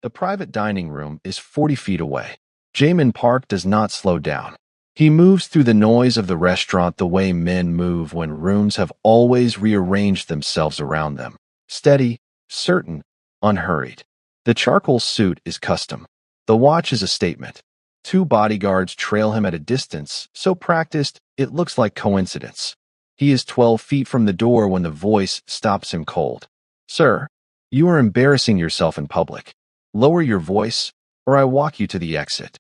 The private dining room is 40 feet away. Jamin Park does not slow down. He moves through the noise of the restaurant the way men move when rooms have always rearranged themselves around them. Steady, certain, unhurried. The charcoal suit is custom. The watch is a statement. 2 bodyguards trail him at a distance, so practiced it looks like coincidence. He is 12 feet from the door when the voice stops him cold. "Sir, you are embarrassing yourself in public. Lower your voice, or I walk you to the exit."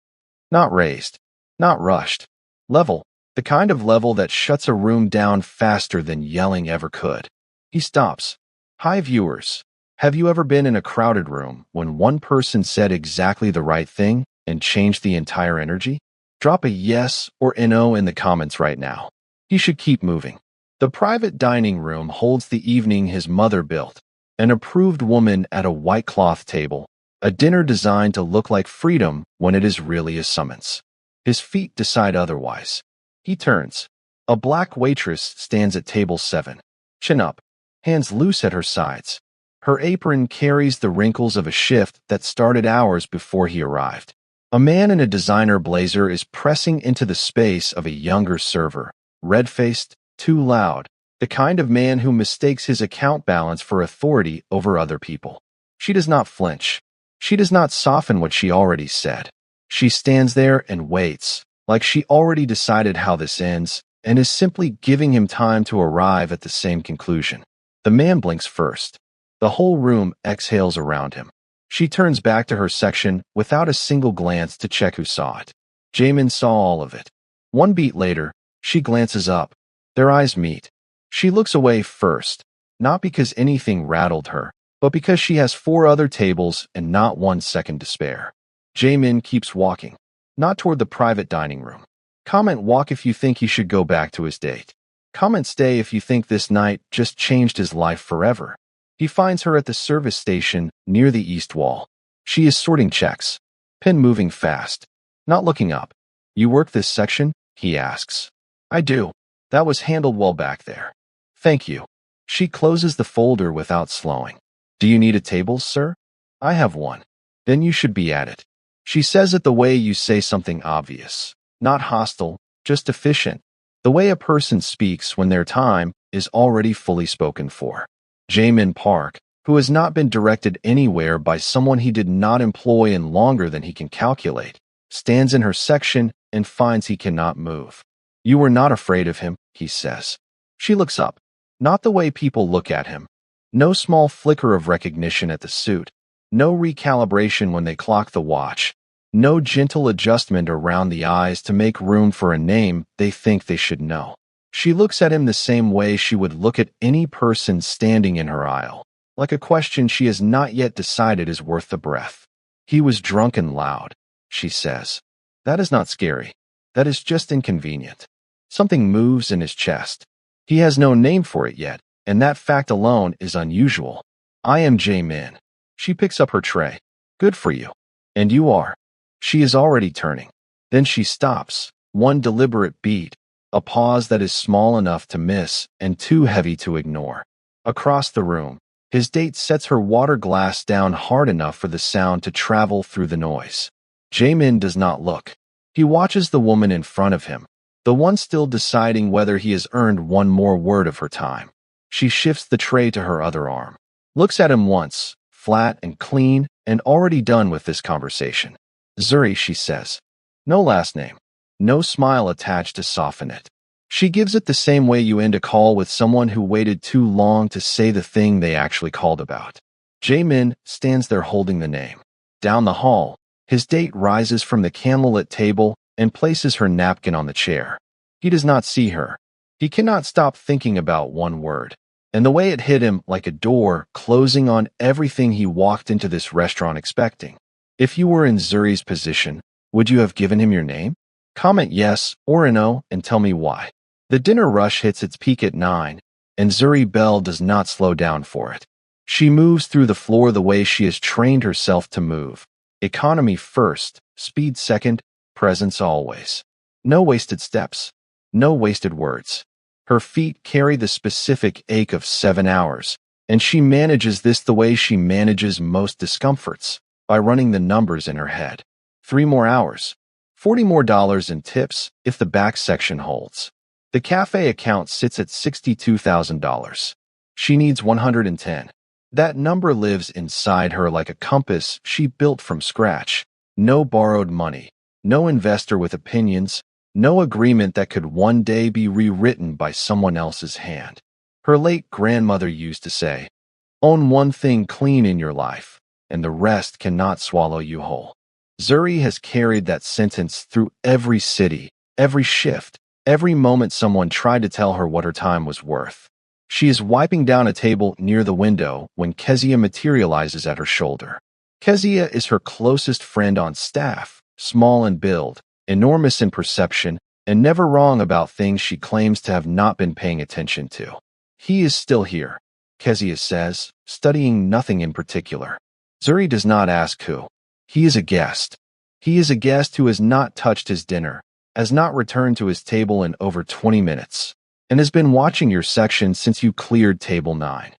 Not raised, not rushed. Level, the kind of level that shuts a room down faster than yelling ever could. He stops. "Hi viewers. Have you ever been in a crowded room when one person said exactly the right thing and changed the entire energy? Drop a yes or no in the comments right now." He should keep moving. The private dining room holds the evening his mother built. An approved woman at a white cloth table. A dinner designed to look like freedom when it is really a summons. His feet decide otherwise. He turns. A black waitress stands at table 7. Chin up, hands loose at her sides. Her apron carries the wrinkles of a shift that started hours before he arrived. A man in a designer blazer is pressing into the space of a younger server, red-faced, too loud, the kind of man who mistakes his account balance for authority over other people. She does not flinch. She does not soften what she already said. She stands there and waits, like she already decided how this ends, and is simply giving him time to arrive at the same conclusion. The man blinks first. The whole room exhales around him. She turns back to her section without a single glance to check who saw it. Jamin saw all of it. 1 beat later, she glances up. Their eyes meet. She looks away first, not because anything rattled her, but because she has 4 other tables and not 1 second to spare. Jamin keeps walking, not toward the private dining room. Comment walk if you think he should go back to his date. Comment stay if you think this night just changed his life forever. He finds her at the service station near the east wall. She is sorting checks. Pen moving fast. Not looking up. "You work this section?" he asks. "I do. That was handled well back there." "Thank you." She closes the folder without slowing. "Do you need a table, sir?" "I have one." "Then you should be at it." She says it the way you say something obvious. Not hostile, just efficient. The way a person speaks when their time is already fully spoken for. Jamin Park, who has not been directed anywhere by someone he did not employ in longer than he can calculate, stands in her section and finds he cannot move. "You were not afraid of him," he says. She looks up. Not the way people look at him. No small flicker of recognition at the suit. No recalibration when they clock the watch. No gentle adjustment around the eyes to make room for a name they think they should know. She looks at him the same way she would look at any person standing in her aisle, like a question she has not yet decided is worth the breath. "He was drunk and loud," she says. That is not scary. That is just inconvenient. Something moves in his chest. He has no name for it yet, and that fact alone is unusual. "I am Jamin." She picks up her tray. "Good for you." "And you are." She is already turning. Then she stops. 1 deliberate beat. A pause that is small enough to miss and too heavy to ignore. Across the room, his date sets her water glass down hard enough for the sound to travel through the noise. Jamin does not look. He watches the woman in front of him, the one still deciding whether he has earned 1 more word of her time. She shifts the tray to her other arm. Looks at him once, flat and clean, and already done with this conversation. "Zuri," she says. No last name. No smile attached to soften it. She gives it the same way you end a call with someone who waited too long to say the thing they actually called about. Jamin stands there holding the name. Down the hall, his date rises from the candlelit table and places her napkin on the chair. He does not see her. He cannot stop thinking about 1 word, and the way it hit him like a door closing on everything he walked into this restaurant expecting. If you were in Zuri's position, would you have given him your name? Comment yes or no and tell me why. The dinner rush hits its peak at 9, and Zuri Bell does not slow down for it. She moves through the floor the way she has trained herself to move. Economy first, speed second, presence always. No wasted steps. No wasted words. Her feet carry the specific ache of 7 hours, and she manages this the way she manages most discomforts. by running the numbers in her head. 3 more hours. $40 more in tips if the back section holds. The cafe account sits at $62,000. She needs 110. That number lives inside her like a compass she built from scratch. No borrowed money. No investor with opinions. No agreement that could one day be rewritten by someone else's hand. Her late grandmother used to say, "Own one thing clean in your life, and the rest cannot swallow you whole." Zuri has carried that sentence through every city, every shift, every moment someone tried to tell her what her time was worth. She is wiping down a table near the window when Kezia materializes at her shoulder. Kezia is her closest friend on staff, small in build, enormous in perception, and never wrong about things she claims to have not been paying attention to. "He is still here," Kezia says, studying nothing in particular. Zuri does not ask who. He is a guest. He is a guest who has not touched his dinner, has not returned to his table in over 20 minutes, and has been watching your section since you cleared table 9.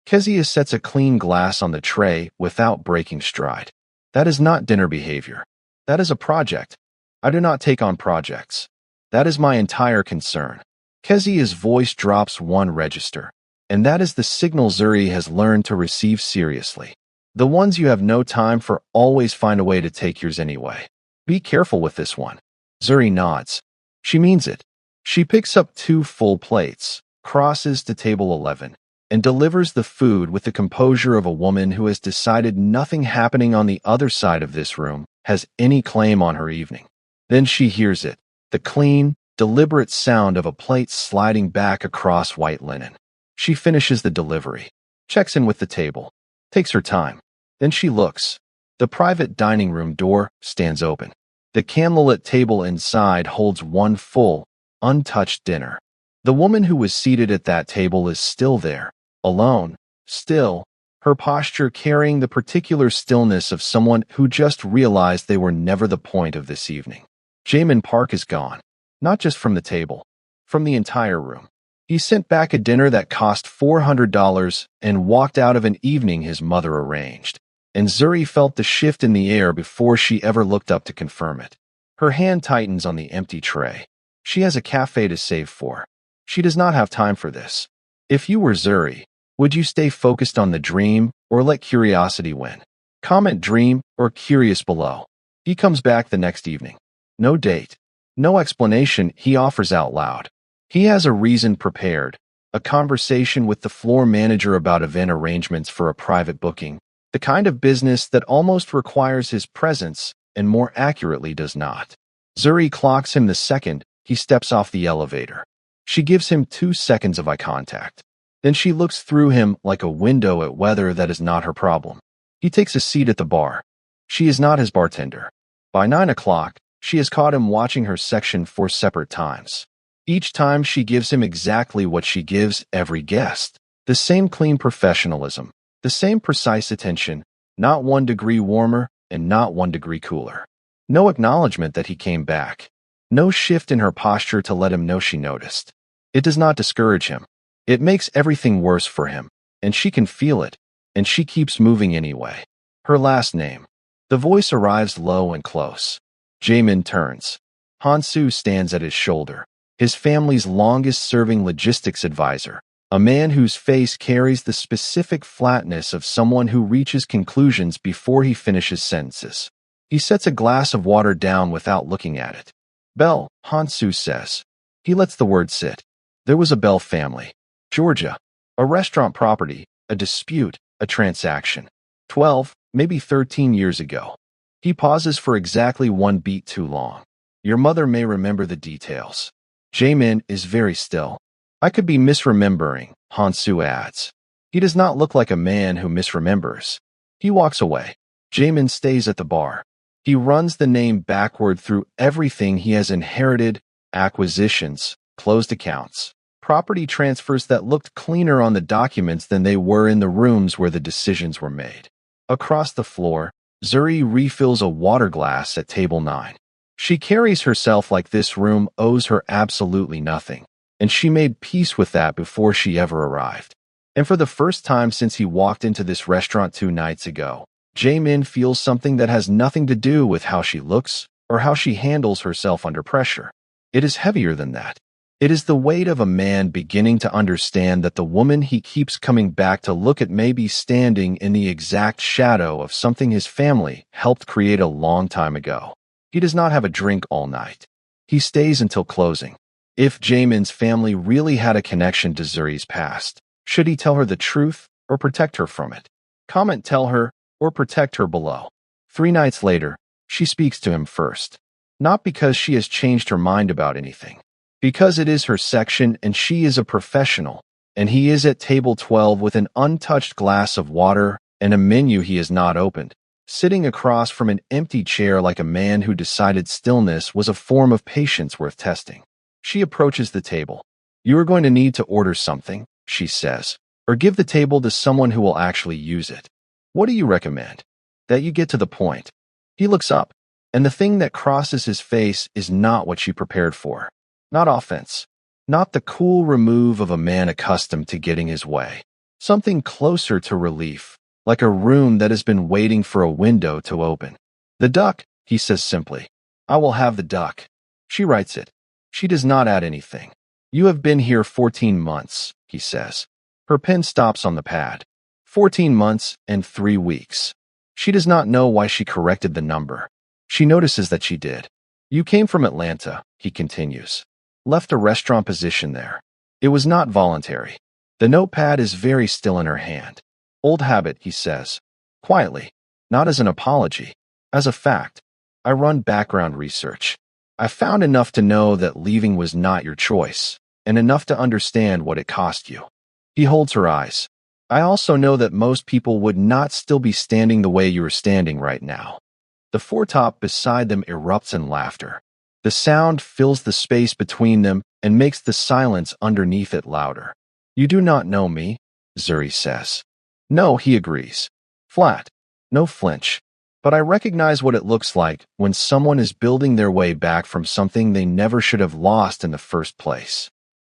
Kezia sets a clean glass on the tray without breaking stride. That is not dinner behavior. That is a project. I do not take on projects. That is my entire concern. Kezia's voice drops one register, and that is the signal Zuri has learned to receive seriously. The ones you have no time for always find a way to take yours anyway. Be careful with this one. Zuri nods. She means it. She picks up 2 full plates, crosses to table 11, and delivers the food with the composure of a woman who has decided nothing happening on the other side of this room has any claim on her evening. Then she hears it, the clean, deliberate sound of a plate sliding back across white linen. She finishes the delivery, checks in with the table, takes her time. Then she looks. The private dining room door stands open. The candlelit table inside holds one full, untouched dinner. The woman who was seated at that table is still there, alone, still, her posture carrying the particular stillness of someone who just realized they were never the point of this evening. Jamin Park is gone, not just from the table, from the entire room. He sent back a dinner that cost $400 and walked out of an evening his mother arranged. And Zuri felt the shift in the air before she ever looked up to confirm it. Her hand tightens on the empty tray. She has a cafe to save for. She does not have time for this. If you were Zuri, would you stay focused on the dream or let curiosity win? Comment dream or curious below. He comes back the next evening. No date. No explanation he offers out loud. He has a reason prepared. A conversation with the floor manager about event arrangements for a private booking. The kind of business that almost requires his presence and more accurately does not. Zuri clocks him the second he steps off the elevator. She gives him 2 seconds of eye contact. Then she looks through him like a window at weather that is not her problem. He takes a seat at the bar. She is not his bartender. By 9 o'clock, she has caught him watching her section 4 separate times. Each time she gives him exactly what she gives every guest. The same clean professionalism. The same precise attention, not 1 degree warmer and not 1 degree cooler. No acknowledgement that he came back. No shift in her posture to let him know she noticed. It does not discourage him. It makes everything worse for him, and she can feel it, and she keeps moving anyway. Her last name. The voice arrives low and close. Jamin turns. Hansu stands at his shoulder, his family's longest-serving logistics advisor. A man whose face carries the specific flatness of someone who reaches conclusions before he finishes sentences. He sets a glass of water down without looking at it. Bell, Hansu says. He lets the word sit. There was a Bell family. Georgia. A restaurant property, a dispute, a transaction. 12, maybe 13 years ago. He pauses for exactly 1 beat too long. Your mother may remember the details. Jamin is very still. I could be misremembering, Hansu adds. He does not look like a man who misremembers. He walks away. Jamin stays at the bar. He runs the name backward through everything he has inherited, acquisitions, closed accounts, property transfers that looked cleaner on the documents than they were in the rooms where the decisions were made. Across the floor, Zuri refills a water glass at table 9. She carries herself like this room owes her absolutely nothing. And she made peace with that before she ever arrived. And for the first time since he walked into this restaurant 2 nights ago, Jaemin feels something that has nothing to do with how she looks or how she handles herself under pressure. It is heavier than that. It is the weight of a man beginning to understand that the woman he keeps coming back to look at may be standing in the exact shadow of something his family helped create a long time ago. He does not have a drink all night. He stays until closing. If Jaemin's family really had a connection to Zuri's past, should he tell her the truth or protect her from it? Comment tell her or protect her below. 3 nights later, she speaks to him first. Not because she has changed her mind about anything. Because it is her section and she is a professional, and he is at table 12 with an untouched glass of water and a menu he has not opened, sitting across from an empty chair like a man who decided stillness was a form of patience worth testing. She approaches the table. You are going to need to order something, she says, or give the table to someone who will actually use it. What do you recommend? That you get to the point. He looks up, and the thing that crosses his face is not what she prepared for. Not offense. Not the cool remove of a man accustomed to getting his way. Something closer to relief, like a room that has been waiting for a window to open. The duck, he says simply. I will have the duck. She writes it. She does not add anything. You have been here 14 months, he says. Her pen stops on the pad. 14 months and 3 weeks. She does not know why she corrected the number. She notices that she did. You came from Atlanta, he continues. Left a restaurant position there. It was not voluntary. The notepad is very still in her hand. Old habit, he says. Quietly. Not as an apology. As a fact. I run background research. I found enough to know that leaving was not your choice, and enough to understand what it cost you. He holds her eyes. I also know that most people would not still be standing the way you are standing right now. The foretop beside them erupts in laughter. The sound fills the space between them and makes the silence underneath it louder. You do not know me, Zuri says. No, he agrees. Flat. No flinch. But I recognize what it looks like when someone is building their way back from something they never should have lost in the first place.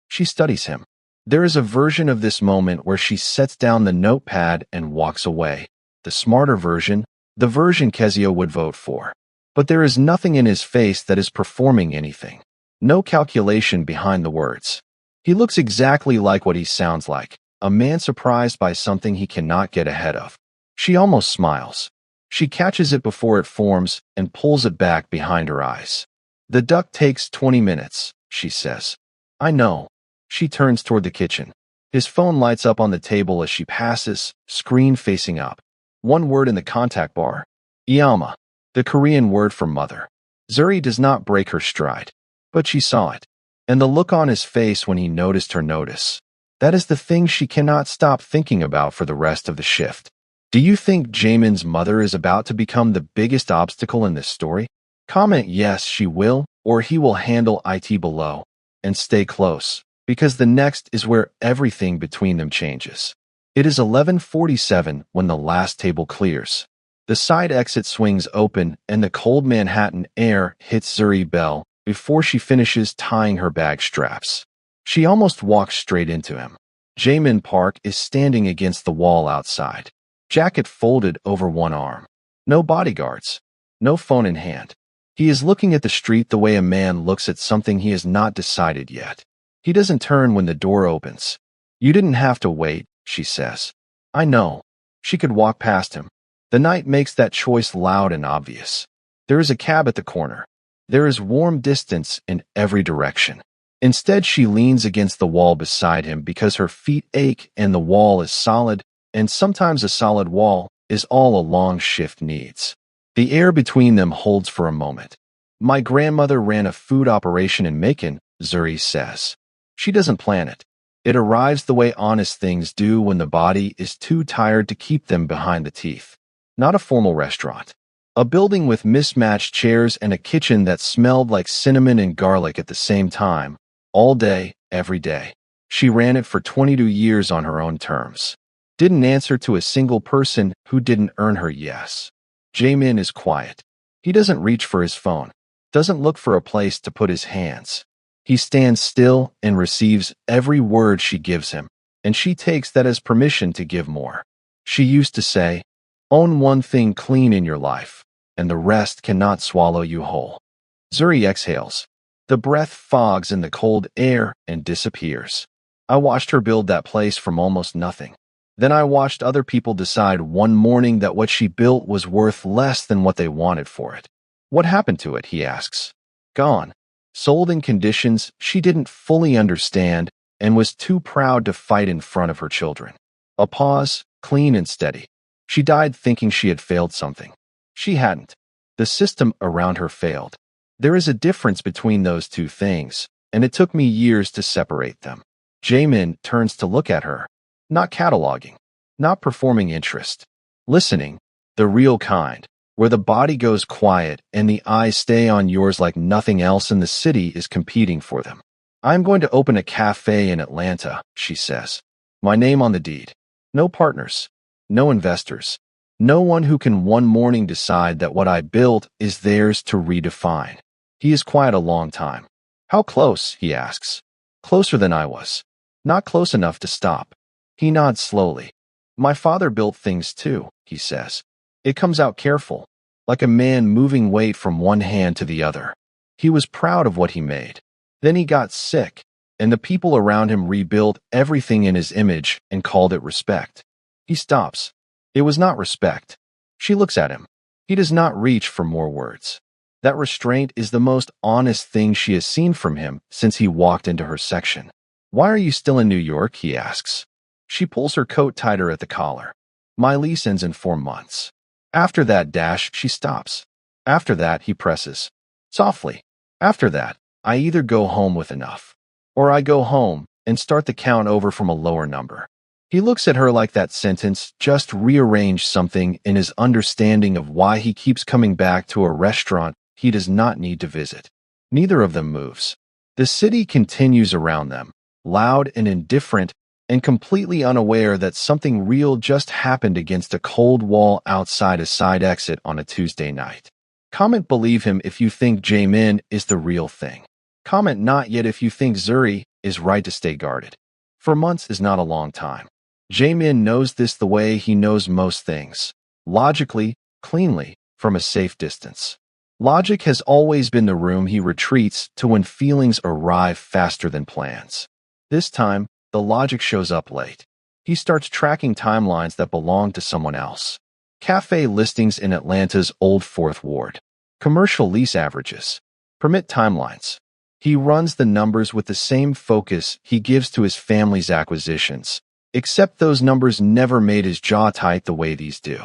She studies him. There is a version of this moment where she sets down the notepad and walks away. The smarter version, the version Kezia would vote for. But there is nothing in his face that is performing anything. No calculation behind the words. He looks exactly like what he sounds like, a man surprised by something he cannot get ahead of. She almost smiles. She catches it before it forms and pulls it back behind her eyes. The duck takes 20 minutes, she says. I know. She turns toward the kitchen. His phone lights up on the table as she passes, screen facing up. One word in the contact bar. Iyama. The Korean word for mother. Zuri does not break her stride, but she saw it, and the look on his face when he noticed her notice. That is the thing she cannot stop thinking about for the rest of the shift. Do you think Jaemin's mother is about to become the biggest obstacle in this story? Comment yes, she will, or he will handle it below. And stay close, because the next is where everything between them changes. It is 11:47 when the last table clears. The side exit swings open and the cold Manhattan air hits Zuri Bell before she finishes tying her bag straps. She almost walks straight into him. Jaemin Park is standing against the wall outside, jacket folded over one arm. No bodyguards. No phone in hand. He is looking at the street the way a man looks at something he has not decided yet. He doesn't turn when the door opens. You didn't have to wait, she says. I know. She could walk past him. The night makes that choice loud and obvious. There is a cab at the corner. There is warm distance in every direction. Instead, she leans against the wall beside him because her feet ache and the wall is solid, and sometimes a solid wall is all a long shift needs. The air between them holds for a moment. My grandmother ran a food operation in Macon, Zuri says. She doesn't plan it. It arrives the way honest things do when the body is too tired to keep them behind the teeth. Not a formal restaurant. A building with mismatched chairs and a kitchen that smelled like cinnamon and garlic at the same time, all day, every day. She ran it for 22 years on her own terms. Didn't answer to a single person who didn't earn her yes. Jaemin is quiet. He doesn't reach for his phone, doesn't look for a place to put his hands. He stands still and receives every word she gives him, and she takes that as permission to give more. She used to say, Own one thing clean in your life, and the rest cannot swallow you whole. Zuri exhales. The breath fogs in the cold air and disappears. I watched her build that place from almost nothing. Then I watched other people decide one morning that what she built was worth less than what they wanted for it. What happened to it, he asks. Gone. Sold in conditions she didn't fully understand and was too proud to fight in front of her children. A pause, clean and steady. She died thinking she had failed something. She hadn't. The system around her failed. There is a difference between those two things, and it took me years to separate them. Jamin turns to look at her. Not cataloging. Not performing interest. Listening. The real kind, where the body goes quiet and the eyes stay on yours like nothing else in the city is competing for them. I'm going to open a cafe in Atlanta, she says. My name on the deed. No partners. No investors. No one who can one morning decide that what I built is theirs to redefine. He is quiet a long time. How close, he asks. Closer than I was. Not close enough to stop. He nods slowly. My father built things too, he says. It comes out careful, like a man moving weight from one hand to the other. He was proud of what he made. Then he got sick, and the people around him rebuilt everything in his image and called it respect. He stops. It was not respect. She looks at him. He does not reach for more words. That restraint is the most honest thing she has seen from him since he walked into her section. Why are you still in New York, he asks. She pulls her coat tighter at the collar. My lease ends in 4 months. After that dash, she stops. After that, he presses. Softly. After that, I either go home with enough, or I go home and start the count over from a lower number. He looks at her like that sentence just rearranged something in his understanding of why he keeps coming back to a restaurant he does not need to visit. Neither of them moves. The city continues around them, loud and indifferent, and completely unaware that something real just happened against a cold wall outside a side exit on a Tuesday night. Comment believe him if you think Jamin is the real thing. Comment not yet if you think Zuri is right to stay guarded. 4 months is not a long time. Jamin knows this the way he knows most things. Logically, cleanly, from a safe distance. Logic has always been the room he retreats to when feelings arrive faster than plans. This time, the logic shows up late. He starts tracking timelines that belong to someone else. Cafe listings in Atlanta's Old Fourth Ward. Commercial lease averages. Permit timelines. He runs the numbers with the same focus he gives to his family's acquisitions, except those numbers never made his jaw tight the way these do.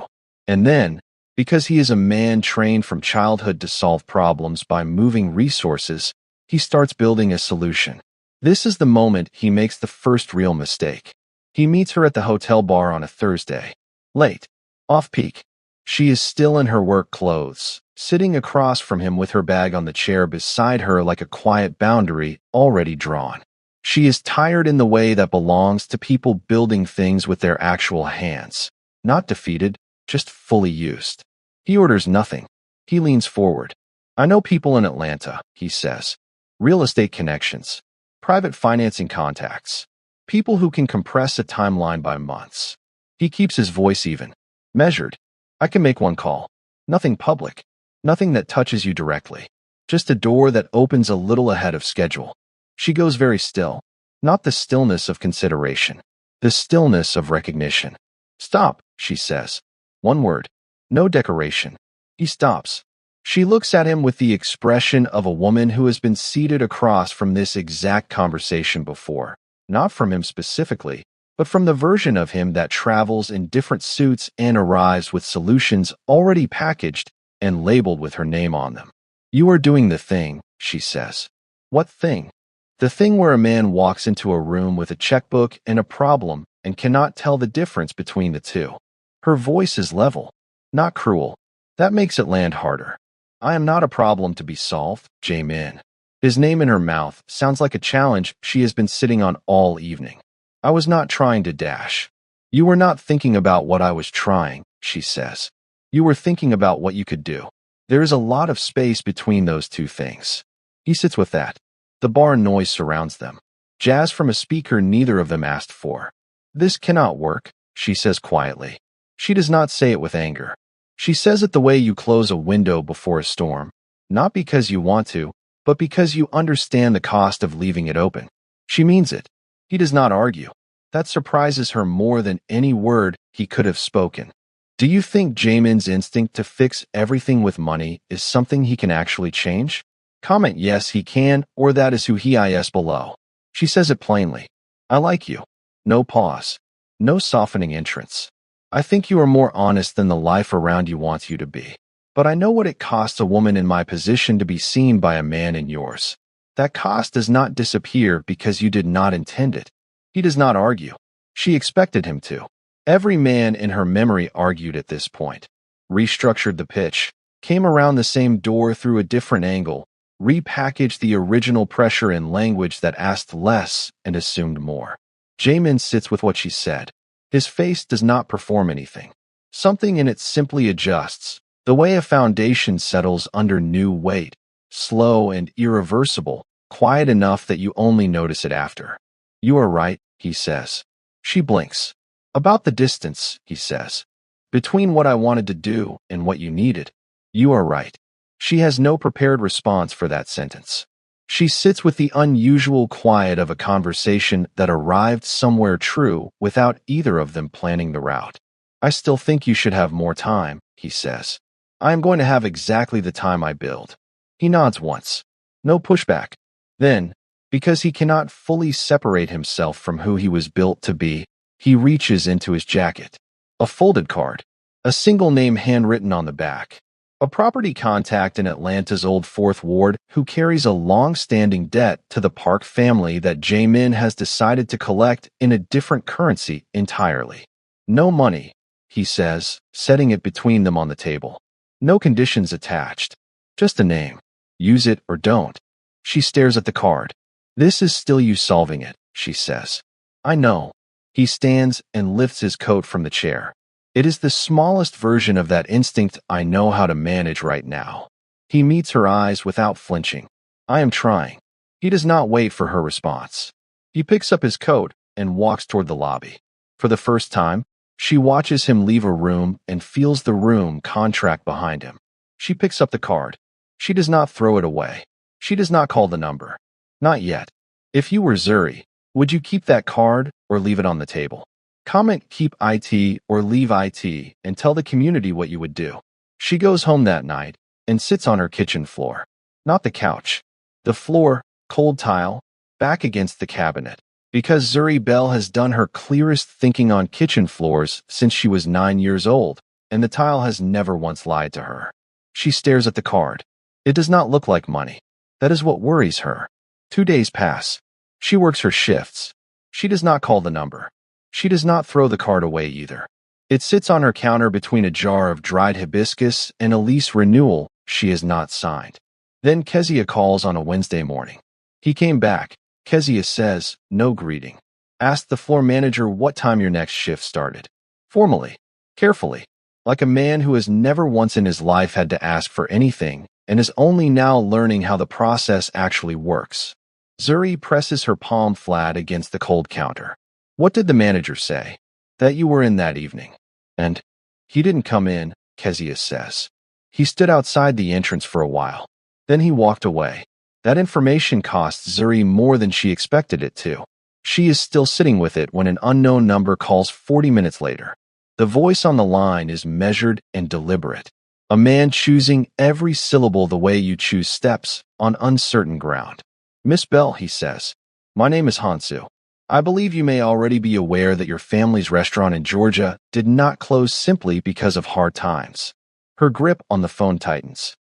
And then, because he is a man trained from childhood to solve problems by moving resources, he starts building a solution. This is the moment he makes the first real mistake. He meets her at the hotel bar on a Thursday. Late. Off-peak. She is still in her work clothes, sitting across from him with her bag on the chair beside her like a quiet boundary already drawn. She is tired in the way that belongs to people building things with their actual hands. Not defeated, just fully used. He orders nothing. He leans forward. I know people in Atlanta, he says. Real estate connections. Private financing contacts. People who can compress a timeline by months. He keeps his voice even. Measured. I can make one call. Nothing public. Nothing that touches you directly. Just a door that opens a little ahead of schedule. She goes very still. Not the stillness of consideration. The stillness of recognition. Stop, she says. One word. No decoration. He stops. She looks at him with the expression of a woman who has been seated across from this exact conversation before. Not from him specifically, but from the version of him that travels in different suits and arrives with solutions already packaged and labeled with her name on them. You are doing the thing, she says. What thing? The thing where a man walks into a room with a checkbook and a problem and cannot tell the difference between the two. Her voice is level, not cruel. That makes it land harder. I am not a problem to be solved, Jamin. His name in her mouth sounds like a challenge she has been sitting on all evening. I was not trying to dash. You were not thinking about what I was trying, she says. You were thinking about what you could do. There is a lot of space between those two things. He sits with that. The bar noise surrounds them. Jazz from a speaker neither of them asked for. This cannot work, she says quietly. She does not say it with anger. She says it the way you close a window before a storm, not because you want to, but because you understand the cost of leaving it open. She means it. He does not argue. That surprises her more than any word he could have spoken. Do you think Jamin's instinct to fix everything with money is something he can actually change? Comment yes he can, or that is who he is below. She says it plainly. I like you. No pause. No softening entrance. I think you are more honest than the life around you wants you to be. But I know what it costs a woman in my position to be seen by a man in yours. That cost does not disappear because you did not intend it. He does not argue. She expected him to. Every man in her memory argued at this point. Restructured the pitch, came around the same door through a different angle, repackaged the original pressure in language that asked less and assumed more. Jamin sits with what she said. His face does not perform anything. Something in it simply adjusts, the way a foundation settles under new weight, slow and irreversible, quiet enough that you only notice it after. You are right, he says. She blinks. About the distance, he says. Between what I wanted to do and what you needed. You are right. She has no prepared response for that sentence. She sits with the unusual quiet of a conversation that arrived somewhere true without either of them planning the route. I still think you should have more time, he says. I am going to have exactly the time I build. He nods once. No pushback. Then, because he cannot fully separate himself from who he was built to be, he reaches into his jacket. A folded card. A single name handwritten on the back. A property contact in Atlanta's Old Fourth Ward who carries a long-standing debt to the Park family that Jamin has decided to collect in a different currency entirely. No money, he says, setting it between them on the table. No conditions attached. Just a name. Use it or don't. She stares at the card. This is still you solving it, she says. I know. He stands and lifts his coat from the chair. It is the smallest version of that instinct I know how to manage right now. He meets her eyes without flinching. I am trying. He does not wait for her response. He picks up his coat and walks toward the lobby. For the first time, she watches him leave a room and feels the room contract behind him. She picks up the card. She does not throw it away. She does not call the number. Not yet. If you were Zuri, would you keep that card or leave it on the table? Comment keep IT or leave IT and tell the community what you would do. She goes home that night and sits on her kitchen floor. Not the couch. The floor, cold tile, back against the cabinet. Because Zuri Bell has done her clearest thinking on kitchen floors since she was 9 years old, and the tile has never once lied to her. She stares at the card. It does not look like money. That is what worries her. 2 days pass. She works her shifts. She does not call the number. She does not throw the card away either. It sits on her counter between a jar of dried hibiscus and a lease renewal she has not signed. Then Kezia calls on a Wednesday morning. He came back. Kezia says, no greeting. Asked the floor manager what time your next shift started. Formally, carefully, like a man who has never once in his life had to ask for anything and is only now learning how the process actually works. Zuri presses her palm flat against the cold counter. What did the manager say? That you were in that evening. And he didn't come in, Kezia says. He stood outside the entrance for a while. Then he walked away. That information cost Zuri more than she expected it to. She is still sitting with it when an unknown number calls 40 minutes later. The voice on the line is measured and deliberate. A man choosing every syllable the way you choose steps on uncertain ground. Miss Bell, he says. My name is Hansu. I believe you may already be aware that your family's restaurant in Georgia did not close simply because of hard times. Her grip on the phone tightens.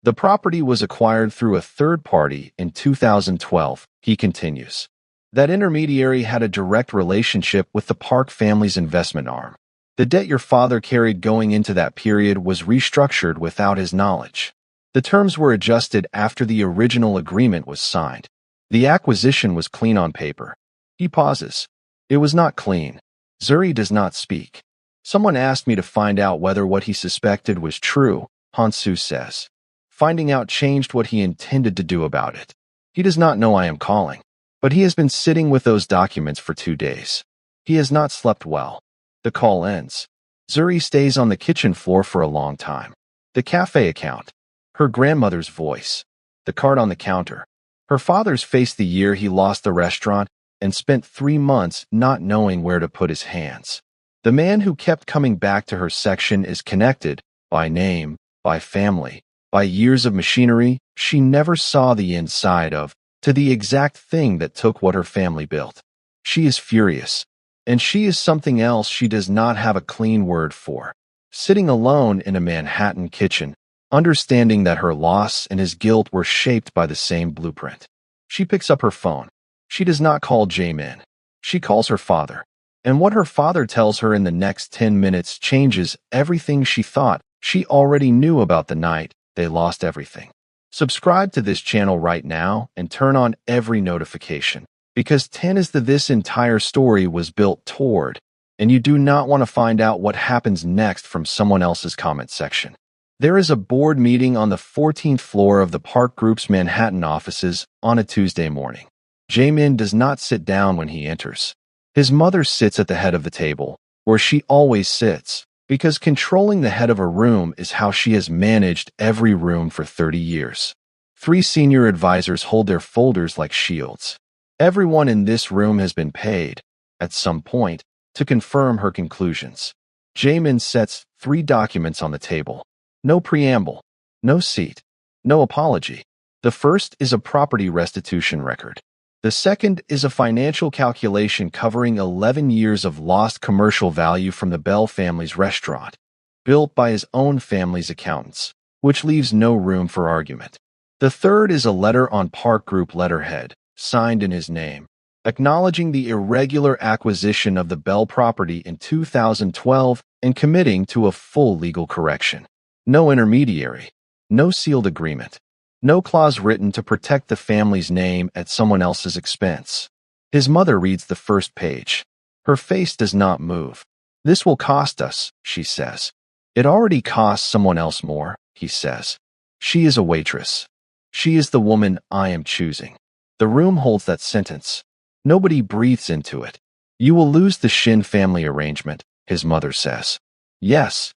The property was acquired through a third party in 2012, he continues. That intermediary had a direct relationship with the Park family's investment arm. The debt your father carried going into that period was restructured without his knowledge. The terms were adjusted after the original agreement was signed. The acquisition was clean on paper. He pauses. It was not clean. Zuri does not speak. Someone asked me to find out whether what he suspected was true, Hansu says. Finding out changed what he intended to do about it. He does not know I am calling, but he has been sitting with those documents for 2 days. He has not slept well. The call ends. Zuri stays on the kitchen floor for a long time. The cafe account. Her grandmother's voice. The card on the counter. Her father's face the year he lost the restaurant and spent 3 months not knowing where to put his hands. The man who kept coming back to her section is connected, by name, by family, by years of machinery she never saw the inside of, to the exact thing that took what her family built. She is furious, and she is something else she does not have a clean word for. Sitting alone in a Manhattan kitchen, understanding that her loss and his guilt were shaped by the same blueprint. She picks up her phone. She does not call Jamin. She calls her father. And what her father tells her in the next 10 minutes changes everything she thought she already knew about the night they lost everything. Subscribe to this channel right now and turn on every notification, because 10 is this entire story was built toward, and you do not want to find out what happens next from someone else's comment section. There is a board meeting on the 14th floor of the Park Group's Manhattan offices on a Tuesday morning. Jamin does not sit down when he enters. His mother sits at the head of the table, where she always sits, because controlling the head of a room is how she has managed every room for 30 years. 3 senior advisors hold their folders like shields. Everyone in this room has been paid, at some point, to confirm her conclusions. Jamin sets 3 documents on the table. No preamble, no seat, no apology. The first is a property restitution record. The second is a financial calculation covering 11 years of lost commercial value from the Bell family's restaurant, built by his own family's accountants, which leaves no room for argument. The third is a letter on Park Group letterhead, signed in his name, acknowledging the irregular acquisition of the Bell property in 2012 and committing to a full legal correction. No intermediary, no sealed agreement. No clause written to protect the family's name at someone else's expense. His mother reads the first page. Her face does not move. This will cost us, she says. It already costs someone else more, he says. She is a waitress. She is the woman I am choosing. The room holds that sentence. Nobody breathes into it. You will lose the Shin family arrangement, his mother says. Yes.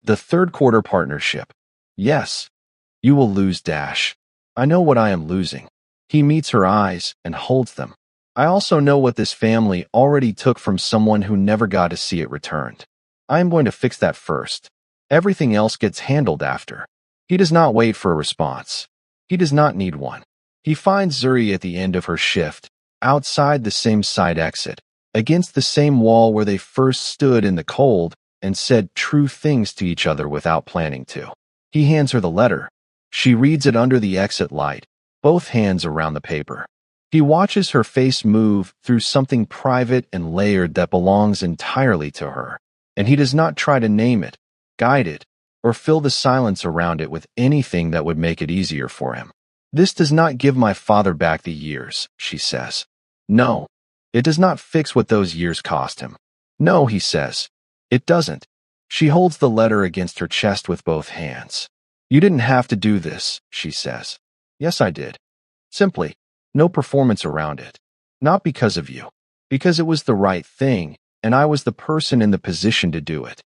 The third quarter partnership. Yes. You will lose Dash. I know what I am losing. He meets her eyes and holds them. I also know what this family already took from someone who never got to see it returned. I am going to fix that first. Everything else gets handled after. He does not wait for a response. He does not need one. He finds Zuri at the end of her shift, outside the same side exit, against the same wall where they first stood in the cold and said true things to each other without planning to. He hands her the letter. She reads it under the exit light, both hands around the paper. He watches her face move through something private and layered that belongs entirely to her, and he does not try to name it, guide it, or fill the silence around it with anything that would make it easier for him. This does not give my father back the years, she says. No, it does not fix what those years cost him. No, he says, it doesn't. She holds the letter against her chest with both hands. You didn't have to do this, she says. Yes, I did. Simply, no performance around it. Not because of you. Because it was the right thing, and I was the person in the position to do it.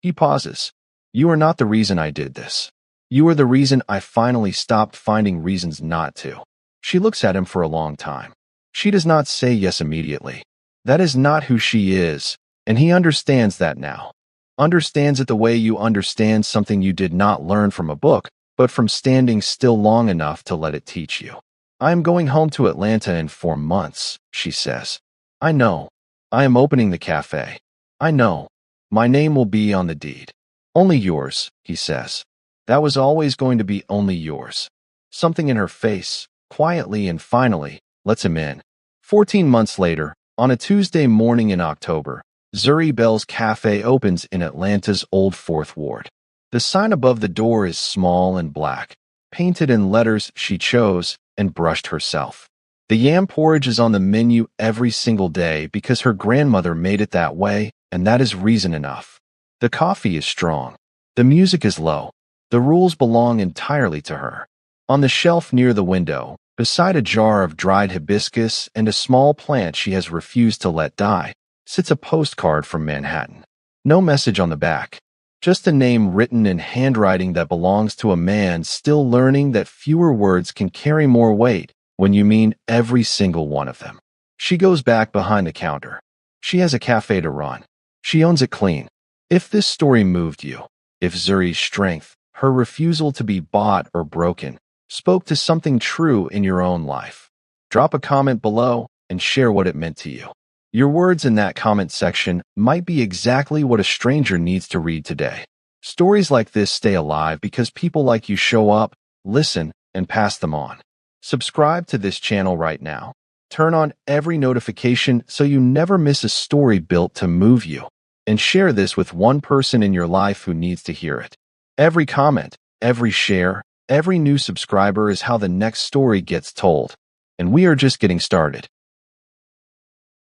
He pauses. You are not the reason I did this. You are the reason I finally stopped finding reasons not to. She looks at him for a long time. She does not say yes immediately. That is not who she is, and he understands that now. Understands it the way you understand something you did not learn from a book, but from standing still long enough to let it teach you. I am going home to Atlanta in 4 months, she says. I know. I am opening the cafe. I know. My name will be on the deed. Only yours, he says. That was always going to be only yours. Something in her face, quietly and finally, lets him in. 14 months later, on a Tuesday morning in October, Zuri Bell's Cafe opens in Atlanta's Old Fourth Ward. The sign above the door is small and black, painted in letters she chose and brushed herself. The yam porridge is on the menu every single day because her grandmother made it that way, and that is reason enough. The coffee is strong. The music is low. The rules belong entirely to her. On the shelf near the window, beside a jar of dried hibiscus and a small plant she has refused to let die, sits a postcard from Manhattan. No message on the back. Just a name written in handwriting that belongs to a man still learning that fewer words can carry more weight when you mean every single one of them. She goes back behind the counter. She has a cafe to run. She owns it clean. If this story moved you, if Zuri's strength, her refusal to be bought or broken, spoke to something true in your own life, drop a comment below and share what it meant to you. Your words in that comment section might be exactly what a stranger needs to read today. Stories like this stay alive because people like you show up, listen, and pass them on. Subscribe to this channel right now. Turn on every notification so you never miss a story built to move you. And share this with one person in your life who needs to hear it. Every comment, every share, every new subscriber is how the next story gets told. And we are just getting started.